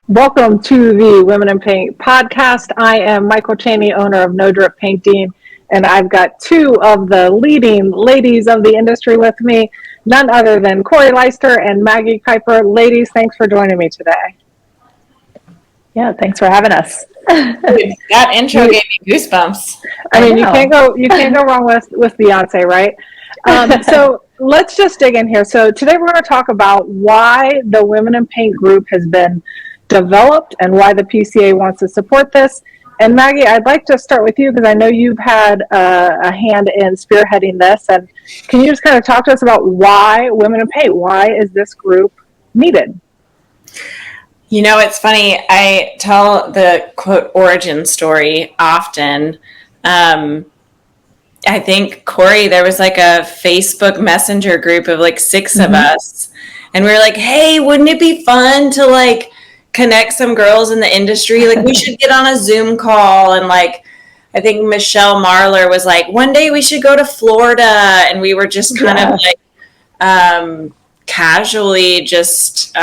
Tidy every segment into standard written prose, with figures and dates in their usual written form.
Welcome to the Women in Paint podcast. I am Michael Cheney, owner of No Drip Painting, and I've got two of the leading ladies of the industry with me, none other than Corey Leister and Maggie Kuiper. Ladies, thanks for joining me today. Yeah, thanks for having us. That intro gave me goosebumps. I mean, you can't go wrong with Beyonce, right? So let's just dig in here. So today we're going to talk about why the Women in Paint group has been developed and why the PCA wants to support this. And Maggie, I'd like to start with you because I know you've had a hand in spearheading this. And can you just kind of talk to us about why Women in Paint? Why is this group needed? You know, it's funny. I tell the quote origin story often. I think, Corey, there was like a Facebook Messenger group of like 6 of us. And we were like, hey, wouldn't it be fun to like connect some girls in the industry? Like we should get on a Zoom call. And like, I think Michelle Marlar was like, one day we should go to Florida. And we were just kind of like casually just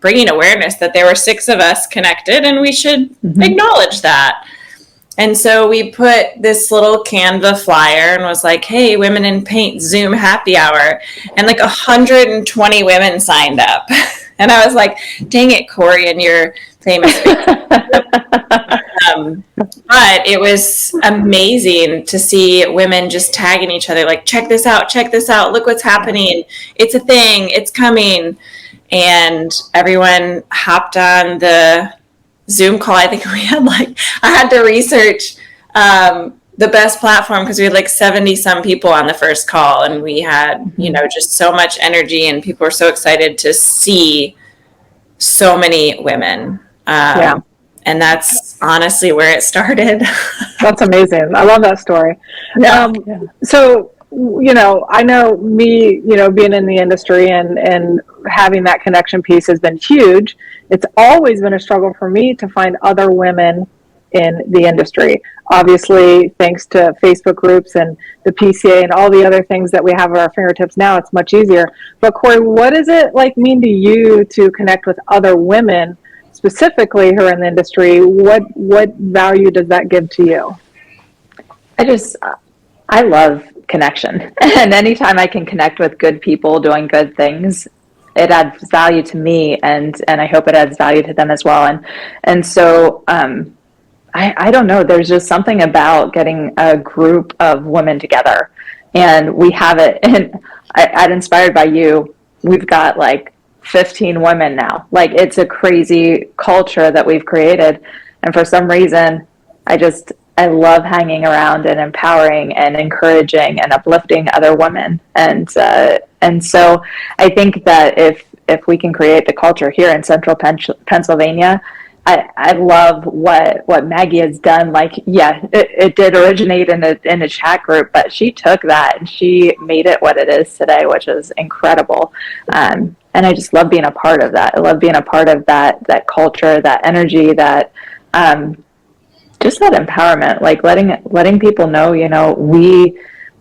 bringing awareness that there were 6 of us connected and we should acknowledge that. And so we put this little Canva flyer and was like, hey, Women in Paint Zoom happy hour. And like 120 women signed up. And I was like, dang it, Corey, and your famous. But it was amazing to see women just tagging each other, like, check this out, look what's happening. It's a thing, it's coming. And everyone hopped on the Zoom call. I think we had I had to research the best platform because we had like 70 some people on the first call, and we had, just so much energy, and people were so excited to see so many women. And that's honestly where it started. That's amazing. I love that story. So, I know me, being in the industry and having that connection piece has been huge. It's always been a struggle for me to find other women in the industry. Obviously, thanks to Facebook groups and the PCA and all the other things that we have at our fingertips now, it's much easier. But Corey, what does it mean to you to connect with other women, specifically who are in the industry? What value does that give to you? I love connection. And anytime I can connect with good people doing good things, it adds value to me, and I hope it adds value to them as well. And so I don't know, there's just something about getting a group of women together, and we have it. And at Inspired by You, we've got like 15 women now. Like, it's a crazy culture that we've created. And for some reason, I love hanging around and empowering and encouraging and uplifting other women. And so I think that if we can create the culture here in Central Pennsylvania, I love what Maggie has done. It did originate in a chat group, but she took that and she made it what it is today, which is incredible. And I just love being a part of that. I love being a part of that culture, that energy, that just that empowerment, like letting people know,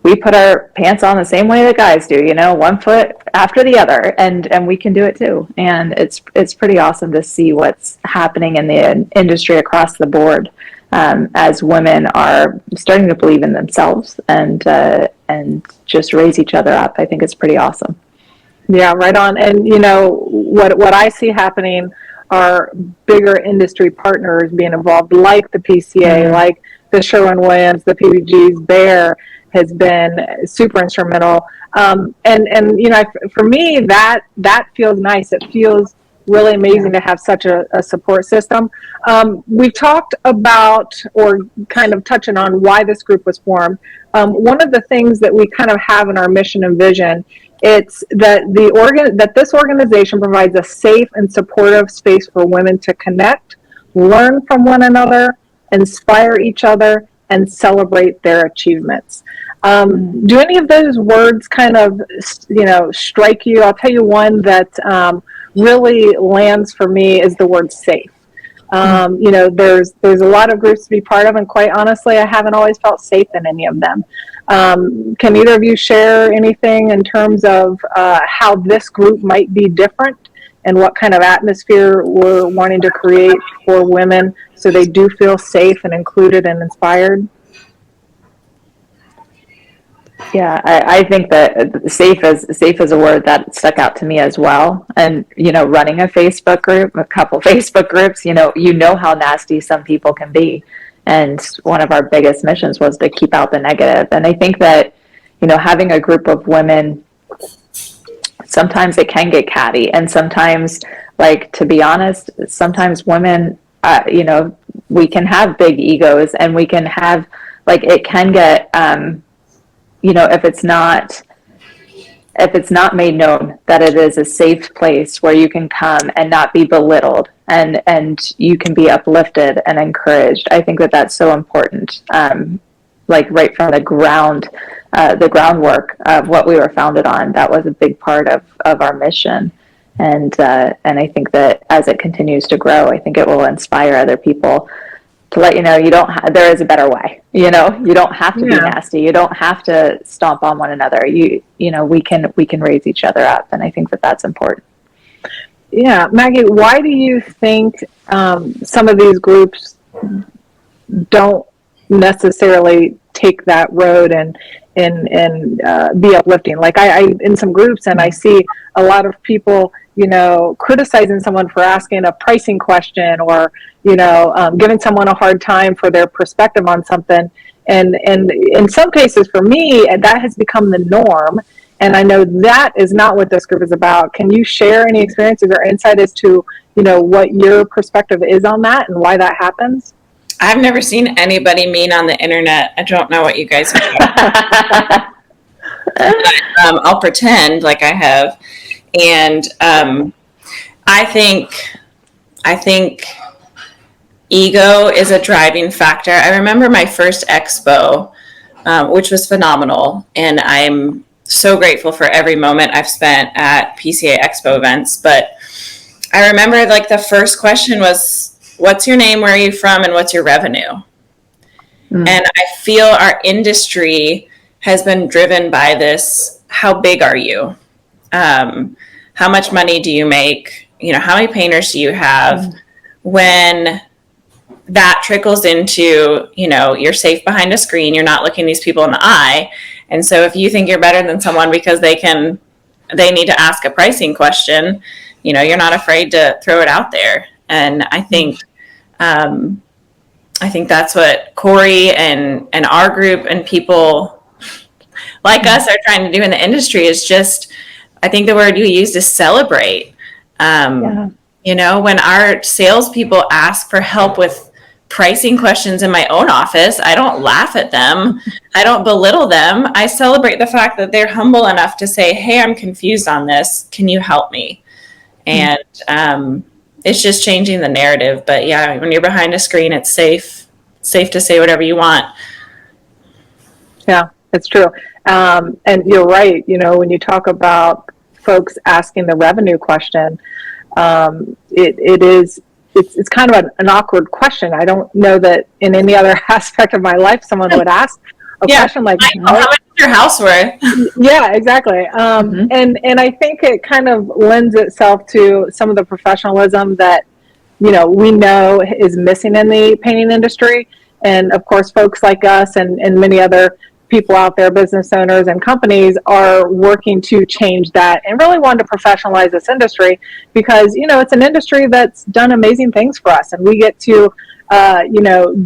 we put our pants on the same way that guys do, one foot after the other, and we can do it too. And it's pretty awesome to see what's happening in the industry across the board, as women are starting to believe in themselves and just raise each other up. I think it's pretty awesome. Yeah, right on. And what I see happening are bigger industry partners being involved, like the PCA, like the Sherwin-Williams, the PBG's. Bear has been super instrumental. For me, that feels nice. It feels really amazing to have such a support system. We've talked about, or kind of touching on, why this group was formed. One of the things that we kind of have in our mission and vision, it's that this organization provides a safe and supportive space for women to connect, learn from one another, inspire each other, and celebrate their achievements. Do any of those words kind of, strike you? I'll tell you one that really lands for me is the word safe. There's a lot of groups to be part of, and quite honestly, I haven't always felt safe in any of them. Can either of you share anything in terms of how this group might be different and what kind of atmosphere we're wanting to create for women so they do feel safe and included and inspired? Yeah, I think that safe is a word that stuck out to me as well. And running a Facebook group, a couple Facebook groups, you know how nasty some people can be. And one of our biggest missions was to keep out the negative. And I think that having a group of women, sometimes it can get catty, and sometimes, like, to be honest, sometimes women, we can have big egos, and we can have, like, it can get if it's not made known that it is a safe place where you can come and not be belittled, and you can be uplifted and encouraged. I think that that's so important. Like, right from the groundwork of what we were founded on, that was a big part of our mission. And I think that as it continues to grow, I think it will inspire other people to let there is a better way. You don't have to be nasty. You don't have to stomp on one another. We can raise each other up, and I think that that's important. Yeah, Maggie, why do you think some of these groups don't necessarily take that road and be uplifting? Like, I in some groups, and I see a lot of people criticizing someone for asking a pricing question, or giving someone a hard time for their perspective on something, and in some cases, for me, that has become the norm. And I know that is not what this group is about. Can you share any experiences or insight as to what your perspective is on that and why that happens? I've never seen anybody mean on the internet. I don't know what you guys are talking about. I'll pretend like I have. And I think ego is a driving factor. I remember my first expo, which was phenomenal, and I'm so grateful for every moment I've spent at PCA Expo events. But I remember, like, the first question was, what's your name, where are you from, and what's your revenue? And I feel our industry has been driven by this: how big are you? How much money do you make? How many painters do you have? When that trickles into, you're safe behind a screen, you're not looking these people in the eye. And so if you think you're better than someone because they need to ask a pricing question, you're not afraid to throw it out there. And I think that's what Corey and our group and people like us are trying to do in the industry, is just, I think the word you used is celebrate. When our salespeople ask for help with pricing questions in my own office, I don't laugh at them. I don't belittle them. I celebrate the fact that they're humble enough to say, hey, I'm confused on this. Can you help me? And it's just changing the narrative. But yeah, when you're behind a screen, it's safe to say whatever you want. Yeah, it's true. And you're right. When you talk about folks asking the revenue question, it's kind of an awkward question. I don't know that in any other aspect of my life someone would ask a question like, how much is your house worth? Yeah, exactly. And I think it kind of lends itself to some of the professionalism that we know is missing in the painting industry. And of course, folks like us and many other people out there, business owners and companies, are working to change that and really want to professionalize this industry, because it's an industry that's done amazing things for us, and we get to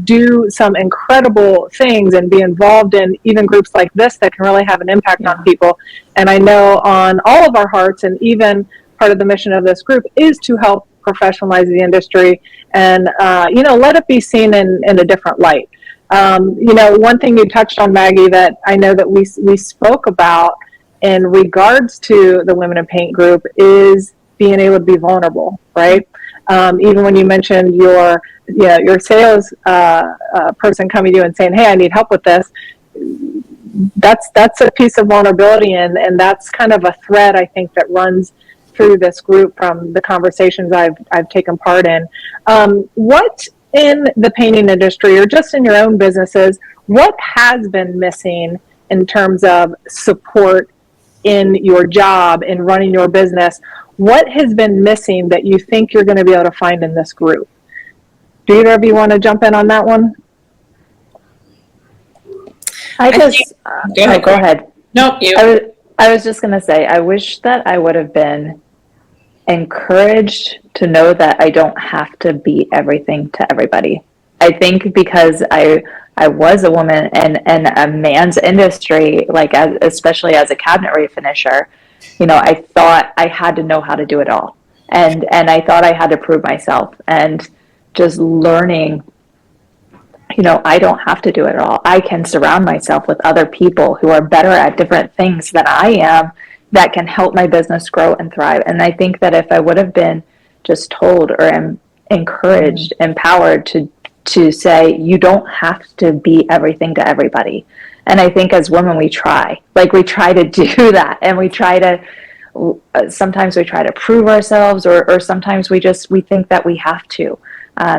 do some incredible things and be involved in even groups like this that can really have an impact on people. And I know on all of our hearts, and even part of the mission of this group is to help professionalize the industry and let it be seen in a different light. One thing you touched on, Maggie, that I know that we spoke about in regards to the Women in Paint group is being able to be vulnerable, right? Even when you mentioned your sales person coming to you and saying, hey, I need help with this, that's a piece of vulnerability, and that's kind of a thread, I think, that runs through this group from the conversations I've taken part in. What in the painting industry, or just in your own businesses, what has been missing in terms of support in your job, in running your business? what has been missing that you think you're going to be able to find in this group? Do either of you want to jump in on that one? Go ahead. Nope, you. I was just going to say, I wish that I would have been encouraged to know that I don't have to be everything to everybody. I think because I was a woman in a man's industry, like especially as a cabinet refinisher, I thought I had to know how to do it all. And I thought I had to prove myself, and just learning, I don't have to do it all. I can surround myself with other people who are better at different things than I am, that can help my business grow and thrive. And I think that if I would have been just told or encouraged, empowered to say, you don't have to be everything to everybody. And I think as women, we try to do that. And sometimes we try to prove ourselves, or sometimes we think that we have to.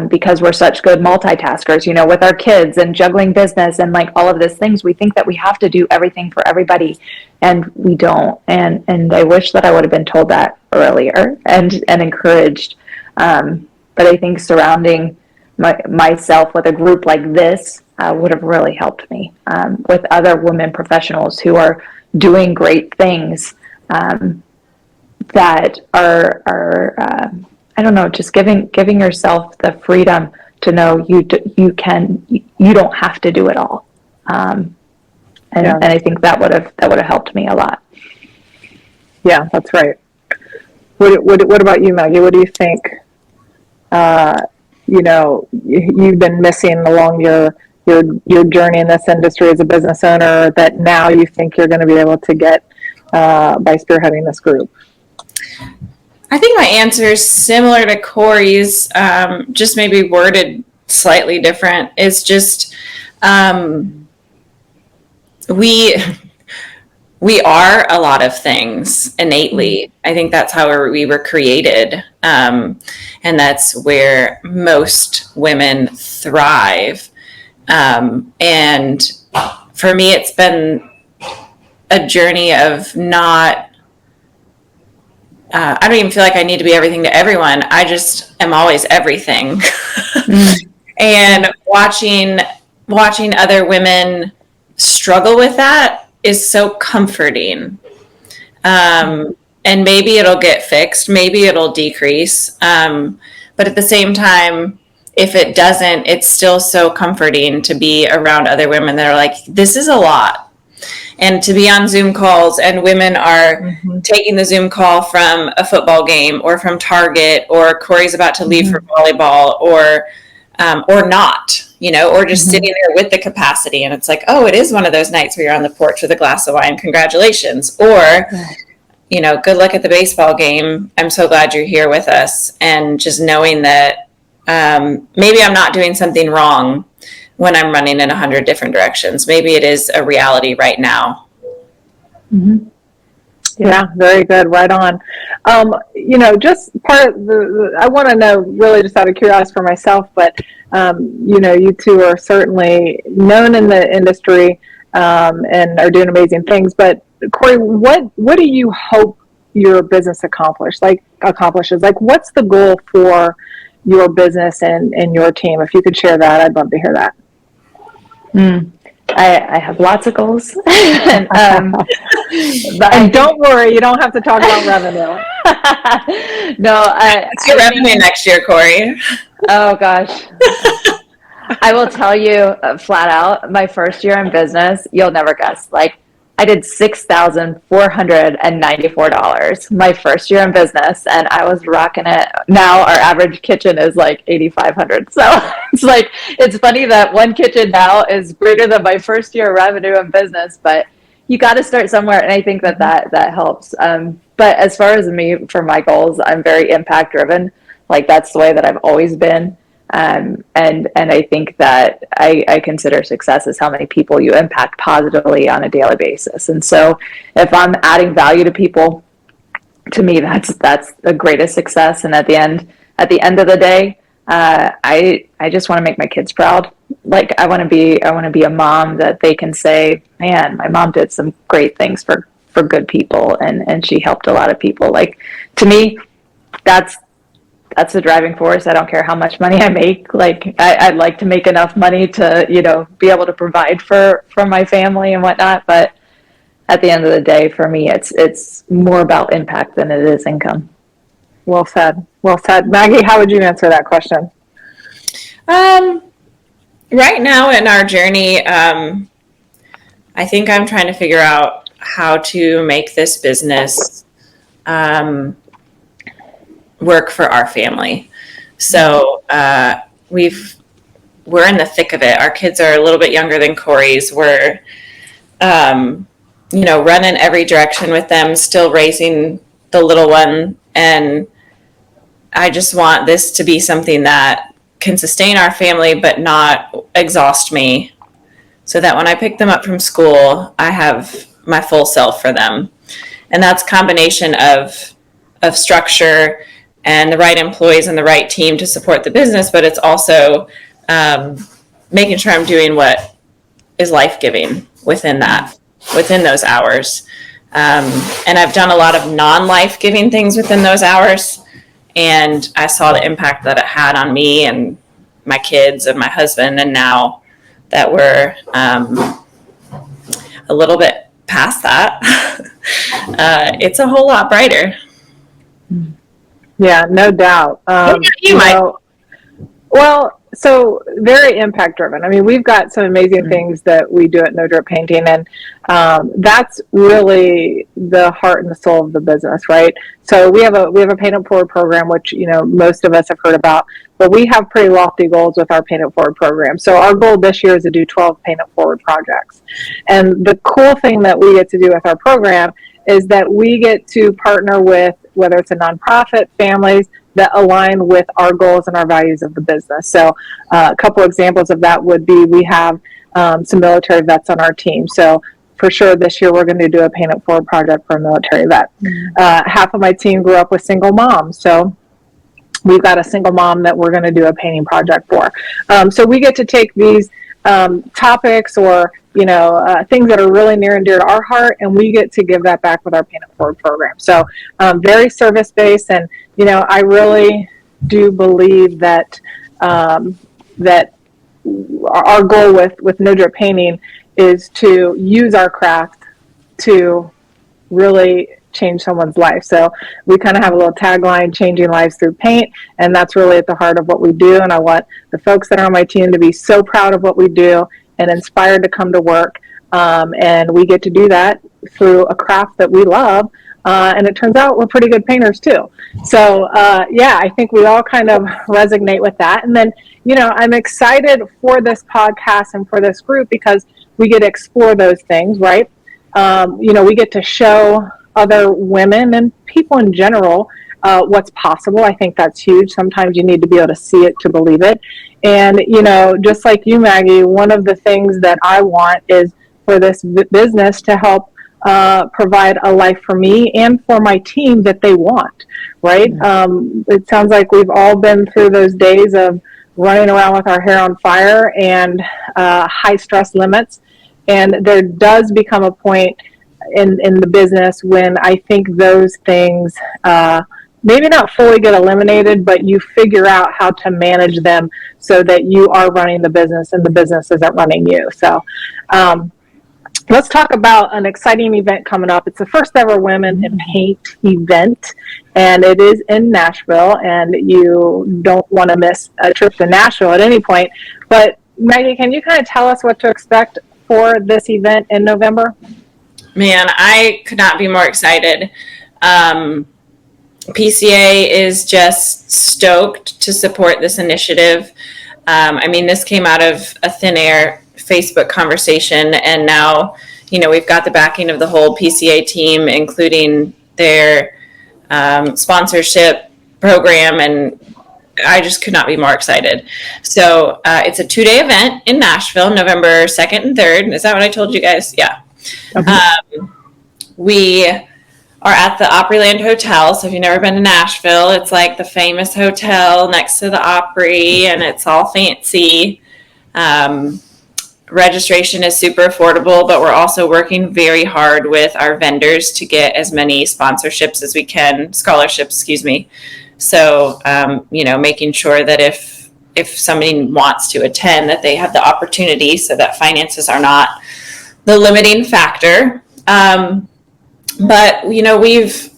Because we're such good multitaskers, with our kids and juggling business and like all of these things, we think that we have to do everything for everybody, and we don't. And I wish that I would have been told that earlier and encouraged. But I think surrounding myself with a group like this would have really helped me, with other women professionals who are doing great things, that are I don't know, just giving yourself the freedom to know you don't have to do it all. And I think that would have helped me a lot. Yeah, that's right. What about you, Maggie? What do you think? You've been missing along your journey in this industry as a business owner, that now you think you're going to be able to get by spearheading this group. I think my answer is similar to Corey's, just maybe worded slightly different. It's just we are a lot of things innately. I think that's how we were created, and that's where most women thrive. And for me, it's been a journey of not. I don't even feel like I need to be everything to everyone. I just am always everything. And watching other women struggle with that is so comforting. And maybe it'll get fixed. Maybe it'll decrease. But at the same time, if it doesn't, it's still so comforting to be around other women that are like, this is a lot. And to be on Zoom calls, and women are taking the Zoom call from a football game or from Target, or Corey's about to leave for volleyball, or not, or just sitting there with the capacity. And it's like, oh, it is one of those nights where you're on the porch with a glass of wine. Congratulations. Or, good luck at the baseball game. I'm so glad you're here with us. And just knowing that maybe I'm not doing something wrong when I'm running in 100 different directions. Maybe it is a reality right now. Mm-hmm. Yeah, very good. Right on. Just part of I want to know, really just out of curiosity for myself, but, you two are certainly known in the industry, and are doing amazing things. But Corey, what do you hope your business accomplishes? Like, what's the goal for your business and your team? If you could share that, I'd love to hear that. I have lots of goals. But and don't worry, you don't have to talk about revenue. No, What's your revenue next year, Corey? Oh gosh. I will tell you flat out, my first year in business, you'll never guess. Like, I did $6,494 my first year in business, and I was rocking it. Now our average kitchen is like $8,500. So it's funny that one kitchen now is greater than my first year revenue in business, but you got to start somewhere, and I think that helps. But as far as me, for my goals, I'm very impact driven. Like, that's the way that I've always been. And I think that I consider success as how many people you impact positively on a daily basis. And so if I'm adding value to people, to me, that's the greatest success. And at the end of the day, I just want to make my kids proud. Like, I want to be a mom that they can say, man, my mom did some great things for for good people, and she helped a lot of people. Like, to me, that's the driving force. I don't care how much money I make. Like, I'd like to make enough money to, be able to provide for my family and whatnot. But at the end of the day, for me, it's more about impact than it is income. Well said. Well said. Maggie, how would you answer that question? Right now in our journey, I think I'm trying to figure out how to make this business work for our family. So we're in the thick of it. Our kids are a little bit younger than Corey's. We're running every direction with them, still raising the little one, and I just want this to be something that can sustain our family but not exhaust me, so that when I pick them up from school, I have my full self for them. And that's a combination of structure and the right employees and the right team to support the business, but it's also making sure I'm doing what is life-giving within those hours. And I've done a lot of non-life-giving things within those hours, and I saw the impact that it had on me and my kids and my husband. And now that we're a little bit past that, it's a whole lot brighter. Yeah, no doubt. Well, so very impact driven. I mean, we've got some amazing things that we do at No Drip Painting, and that's really the heart and the soul of the business, right? So we have a Paint It Forward program, which most of us have heard about, but we have pretty lofty goals with our Paint It Forward program. So our goal this year is to do 12 Paint It Forward projects, and the cool thing that we get to do with our program is that we get to partner with, whether it's a nonprofit, families that align with our goals and our values of the business. So a couple examples of that would be, we have some military vets on our team. So for sure this year we're going to do a Paint It Forward project for a military vet. Half of my team grew up with single moms. So we've got a single mom that we're going to do a painting project for. So we get to take these topics or things that are really near and dear to our heart, and we get to give that back with our Paint It Forward program. So very service based, and I really do believe that that our goal with No Drip Painting is to use our craft to really change someone's life. So we kind of have a little tagline, changing lives through paint, and that's really at the heart of what we do. And I want the folks that are on my team to be so proud of what we do and inspired to come to work. And we get to do that through a craft that we love. And it turns out we're pretty good painters too. So I think we all kind of resonate with that. And then, I'm excited for this podcast and for this group because we get to explore those things, right? We get to show other women and people in general what's possible. I think that's huge. Sometimes you need to be able to see it to believe it. And, just like you, Maggie, one of the things that I want is for this business to help provide a life for me and for my team that they want, right? It sounds like we've all been through those days of running around with our hair on fire and high stress limits. And there does become a point in the business when I think those things maybe not fully get eliminated, but you figure out how to manage them so that you are running the business and the business isn't running you. So let's talk about an exciting event coming up. It's the first ever Women in Paint event, and it is in Nashville, and you don't want to miss a trip to Nashville at any point. But Maggie, can you kind of tell us what to expect for this event in November? Man, I could not be more excited. PCA is just stoked to support this initiative. This came out of a thin air Facebook conversation, and now, we've got the backing of the whole PCA team, including their sponsorship program, and I just could not be more excited. So it's a 2-day event in Nashville, November 2nd and 3rd. Is that what I told you guys? Yeah. Okay. We are at the Opryland Hotel. So if you've never been to Nashville, it's like the famous hotel next to the Opry, and it's all fancy. registration is super affordable, but we're also working very hard with our vendors to get as many sponsorships as we can, scholarships, excuse me. So, making sure that if somebody wants to attend, that they have the opportunity, so that finances are not the limiting factor. But, we've,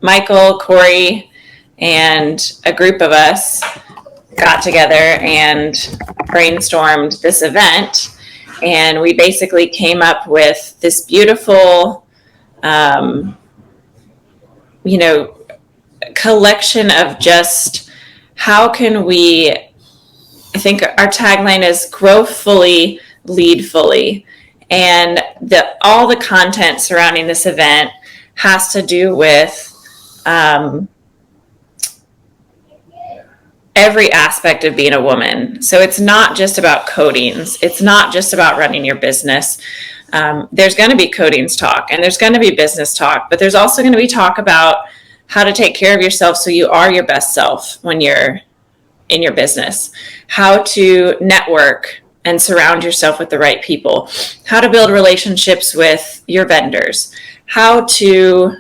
Michael, Corey, and a group of us got together and brainstormed this event. And we basically came up with this beautiful, collection of just how can we, I think our tagline is grow fully, lead fully. And all the content surrounding this event has to do with every aspect of being a woman. So it's not just about codings. It's not just about running your business. There's going to be codings talk and there's going to be business talk, but there's also going to be talk about how to take care of yourself so you are your best self when you're in your business, how to network and surround yourself with the right people, how to build relationships with your vendors, how to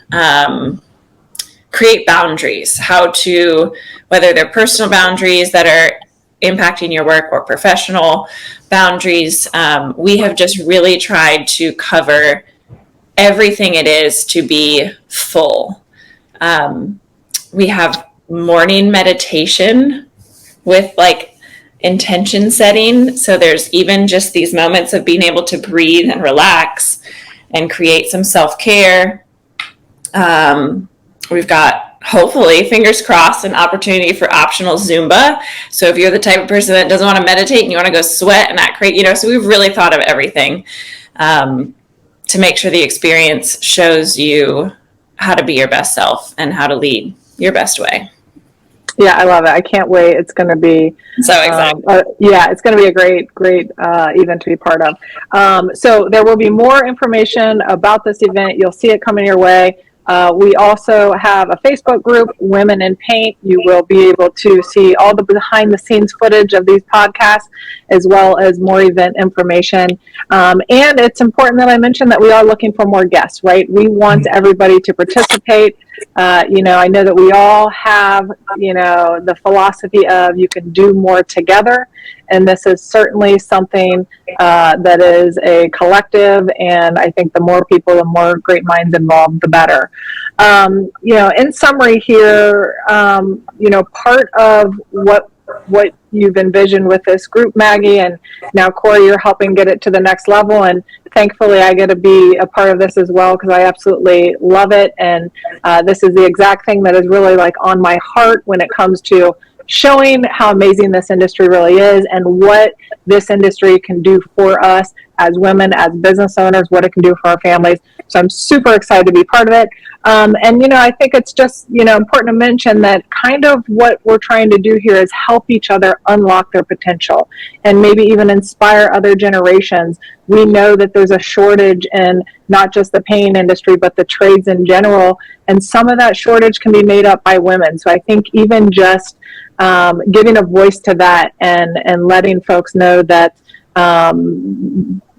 create boundaries, how to, whether they're personal boundaries that are impacting your work or professional boundaries. We have just really tried to cover everything it is to be full. We have morning meditation with intention setting. So there's even just these moments of being able to breathe and relax and create some self-care. We've got, hopefully, fingers crossed, an opportunity for optional Zumba. So if you're the type of person that doesn't want to meditate and you want to go sweat and not create, so we've really thought of everything to make sure the experience shows you how to be your best self and how to lead your best way. Yeah, I love it. I can't wait. It's going to be so exciting. It's going to be a great event to be part of. So there will be more information about this event. You'll see it coming your way. We also have a Facebook group, Women in Paint. You will be able to see all the behind the scenes footage of these podcasts, as well as more event information. And it's important that I mention that we are looking for more guests, right? We want everybody to participate. I know that we all have, the philosophy of you can do more together. And this is certainly something that is a collective. And I think the more people, the more great minds involved, the better. In summary here, part of what you've envisioned with this group, Maggie, and now Corey, you're helping get it to the next level. And thankfully, I get to be a part of this as well because I absolutely love it. And this is the exact thing that is really on my heart when it comes to showing how amazing this industry really is and what this industry can do for us as women, as business owners, what it can do for our families. So I'm super excited to be part of it. I think it's just, important to mention that kind of what we're trying to do here is help each other unlock their potential and maybe even inspire other generations. We know that there's a shortage in not just the painting industry, but the trades in general. And some of that shortage can be made up by women. So I think even just giving a voice to that and letting folks know that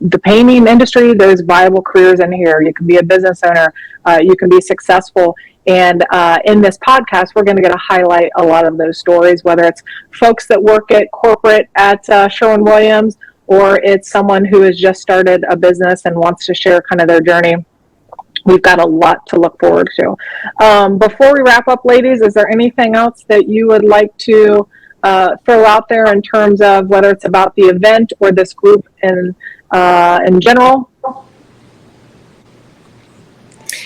the painting industry, there's viable careers in here. You can be a business owner. You can be successful. And in this podcast, we're going to get to highlight a lot of those stories, whether it's folks that work at corporate at Sherwin-Williams, or it's someone who has just started a business and wants to share kind of their journey. We've got a lot to look forward to. Before we wrap up, ladies, is there anything else that you would like to throw out there in terms of whether it's about the event or this group in general?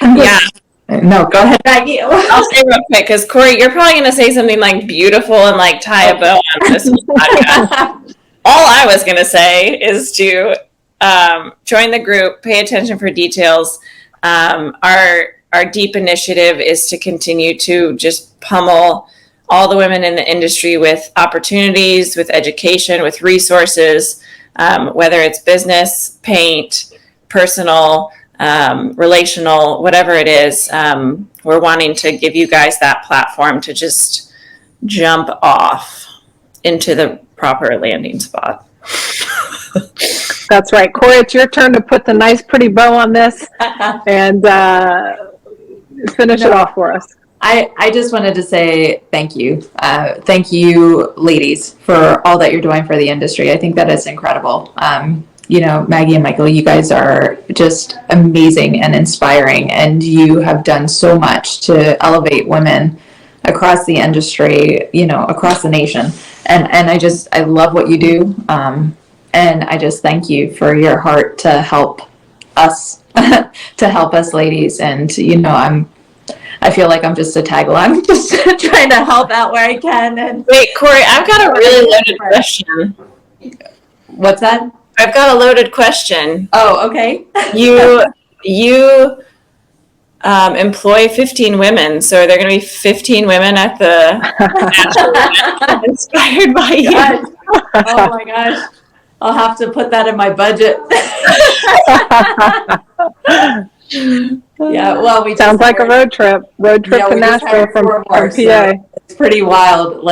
Yeah. No, go ahead, Maggie. I'll say real quick because Corey, you're probably going to say something beautiful and tie a bow on this podcast. All I was going to say is to join the group, pay attention for details. Our deep initiative is to continue to just pummel all the women in the industry with opportunities, with education, with resources, whether it's business, paint, personal, relational, whatever it is. We're wanting to give you guys that platform to just jump off into the proper landing spot. That's right. Corey, it's your turn to put the nice, pretty bow on this and finish it off for us. I just wanted to say thank you. Thank you, ladies, for all that you're doing for the industry. I think that is incredible. Maggie and Michael, you guys are just amazing and inspiring, and you have done so much to elevate women across the industry, across the nation. And I love what you do. And I just thank you for your heart to help us, ladies. And, I feel like I'm just a tag along, just trying to help out where I can. And wait, Corey, I've got a really loaded question. What's that? I've got a loaded question. Oh, okay. You employ 15 women, so are there going to be 15 women at the inspired by you? God. Oh my gosh. I'll have to put that in my budget. Yeah, well, we sounds like a road trip to Nashville from PA. So it's pretty wild.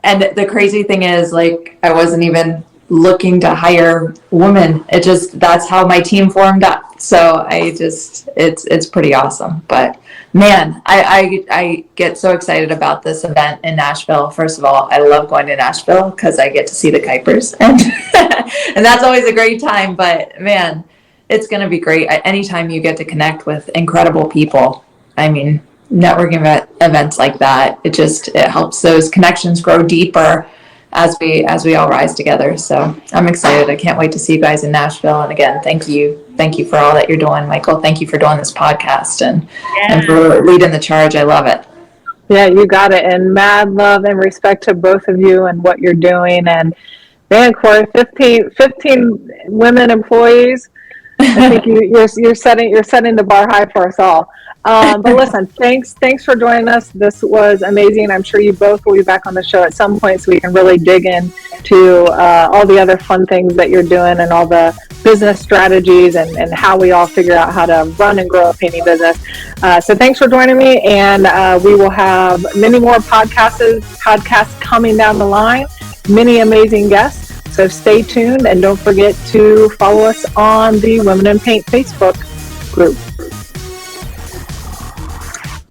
And the crazy thing is, I wasn't even looking to hire women. That's how my team formed up. So it's pretty awesome. But man, I get so excited about this event in Nashville. First of all, I love going to Nashville because I get to see the Kuipers, and and that's always a great time. But man, it's going to be great. Anytime you get to connect with incredible people, I mean, networking events like that, it helps those connections grow deeper as we all rise together. So I'm excited. I can't wait to see you guys in Nashville. And again, thank you for all that you're doing, Michael. Thank you for doing this podcast and for leading the charge. I love it. Yeah, you got it. And mad love and respect to both of you and what you're doing. And man, Corey, 15 women employees. I think you're setting the bar high for us all. But listen, thanks for joining us. This was amazing. I'm sure you both will be back on the show at some point so we can really dig into all the other fun things that you're doing and all the business strategies and how we all figure out how to run and grow a painting business. So thanks for joining me, and we will have many more podcasts coming down the line, many amazing guests. So stay tuned, and don't forget to follow us on the Women in Paint Facebook group.